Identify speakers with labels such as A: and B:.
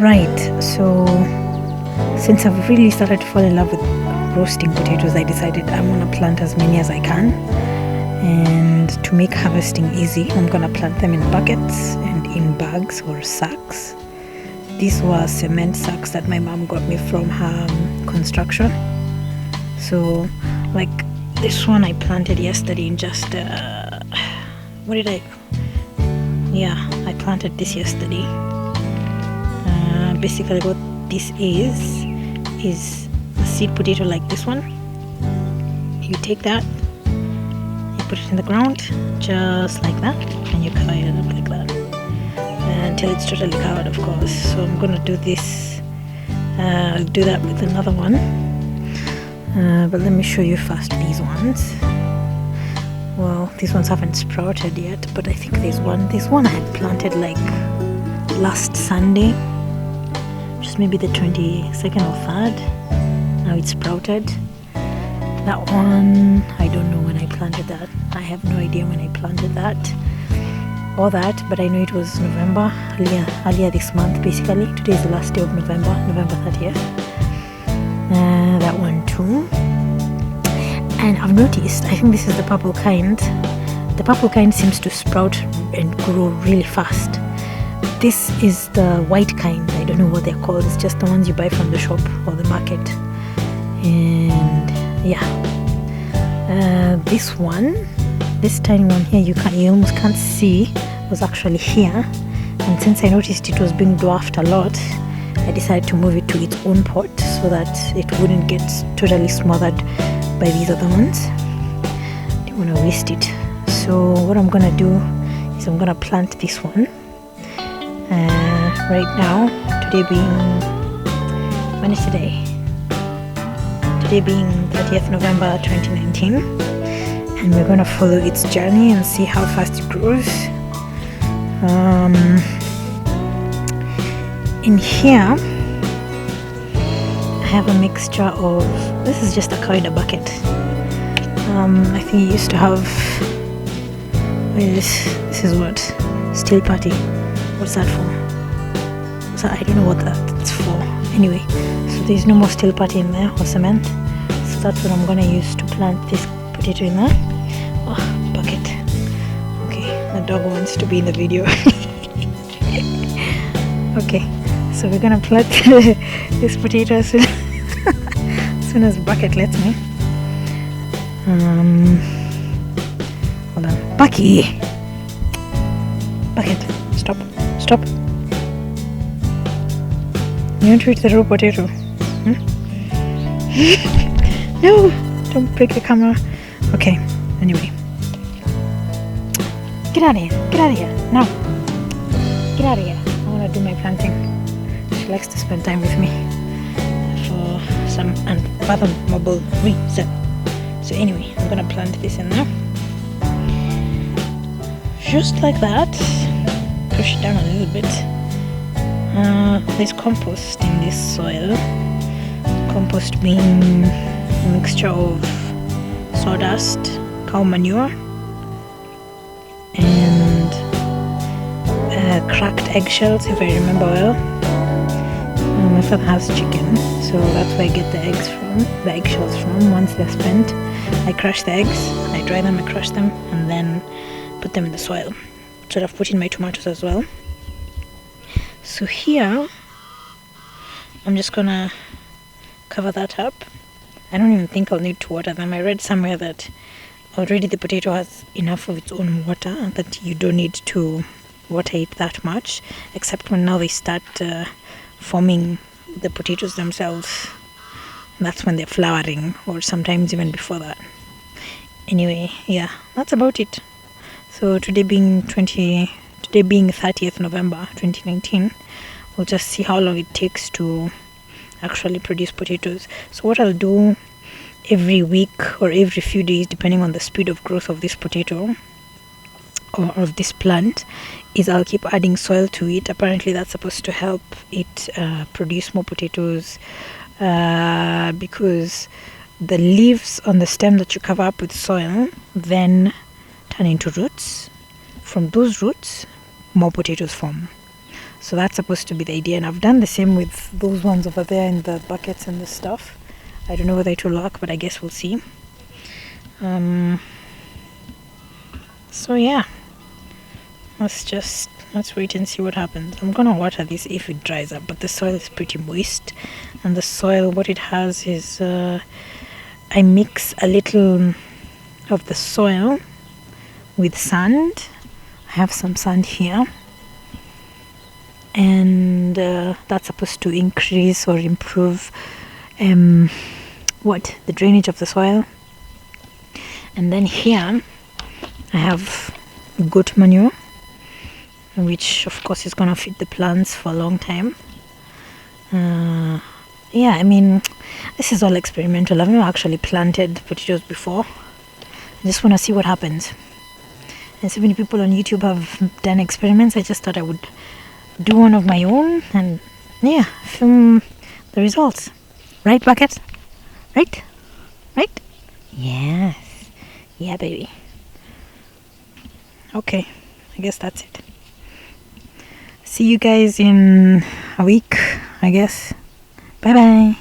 A: Right, so since I've really started to fall in love with roasting potatoes, I decided I'm gonna plant as many as I can, and to make harvesting easy, I'm gonna plant them in buckets and in bags or sacks. These were cement sacks that my mom got me from her construction. So like this one I planted yesterday in just I planted this yesterday. Basically what this is a seed potato like this one. You take that, you put it in the ground just like that, and you cover it up like that until it's totally covered, of course. So I'm gonna do this. I'll do that with another one, but let me show you first these ones. Well, these ones haven't sprouted yet, but I think there's one. This one I had planted like last Sunday, just maybe the 22nd or 3rd. Now it's sprouted. That one, I don't know when I planted that. I have no idea when I planted that or that, but I know it was November, earlier this month. Basically today is the last day of November 30th. That one too. And I've noticed, I think this is the purple kind. The purple kind seems to sprout and grow really fast. This is the white kind. I don't know what they're called. It's just the ones you buy from the shop or the market. And yeah, this one, this tiny one here, you almost can't see, was actually here. And since I noticed it was being dwarfed a lot, I decided to move it to its own pot so that it wouldn't get totally smothered by these other ones. I don't want to waste it. So what I'm gonna do is I'm gonna plant this one right now. Today being, when is today? Today being 30th November 2019, and we're gonna follow its journey and see how fast it grows. In here I have a mixture of, this is just a cowida bucket. I think it used to have, this is what, steel putty. What's that for? So I don't know what that's for. Anyway, so there's no more steel putty in there or cement. So that's what I'm gonna use to plant this potato in there. Oh, bucket. Okay, the dog wants to be in the video. Okay, so we're gonna plant this potato as soon as bucket lets me. Hold on, Bucky. Bucket, stop. You want to eat the raw potato? No, don't break the camera. Okay, anyway. Get out of here, now. Get out of here. I want to do my planting. She likes to spend time with me for some unfathomable reason. So anyway, I'm gonna plant this in there. Just like that. Push it down a little bit. There's compost in this soil. Compost being a mixture of sawdust, cow manure, and cracked eggshells, if I remember well. My father has chicken, so that's where I get the eggshells from. Once they're spent, I crush the eggs, I dry them, I crush them, and then put them in the soil. So I've put in my tomatoes as well. So here, I'm just gonna cover that up. I don't even think I'll need to water them. I read somewhere that already the potato has enough of its own water, that you don't need to water it that much, except when now they start forming the potatoes themselves. That's when they're flowering, or sometimes even before that. Anyway, yeah, that's about it. So today being 30th November 2019, we'll just see how long it takes to actually produce potatoes. So what I'll do every week or every few days, depending on the speed of growth of this potato or of this plant, is I'll keep adding soil to it. Apparently that's supposed to help it produce more potatoes, because the leaves on the stem that you cover up with soil then turn into roots. From those roots, more potatoes form. So that's supposed to be the idea, and I've done the same with those ones over there in the buckets and the stuff. I don't know whether it will work, but I guess we'll see. So yeah, let's wait and see what happens. I'm gonna water this if it dries up, but the soil is pretty moist, and the soil, what it has is I mix a little of the soil with sand. I have some sand here, and that's supposed to increase or improve the drainage of the soil. And then here I have goat manure, which of course is gonna feed the plants for a long time. Yeah, I mean, this is all experimental. I've never actually planted potatoes before. I just want to see what happens. And so many people on YouTube have done experiments. I just thought I would do one of my own and yeah, film the results. Right, Bucket? Right? Right? Yes. Yeah, baby. Okay, I guess that's it. See you guys in a week, I guess. Bye bye.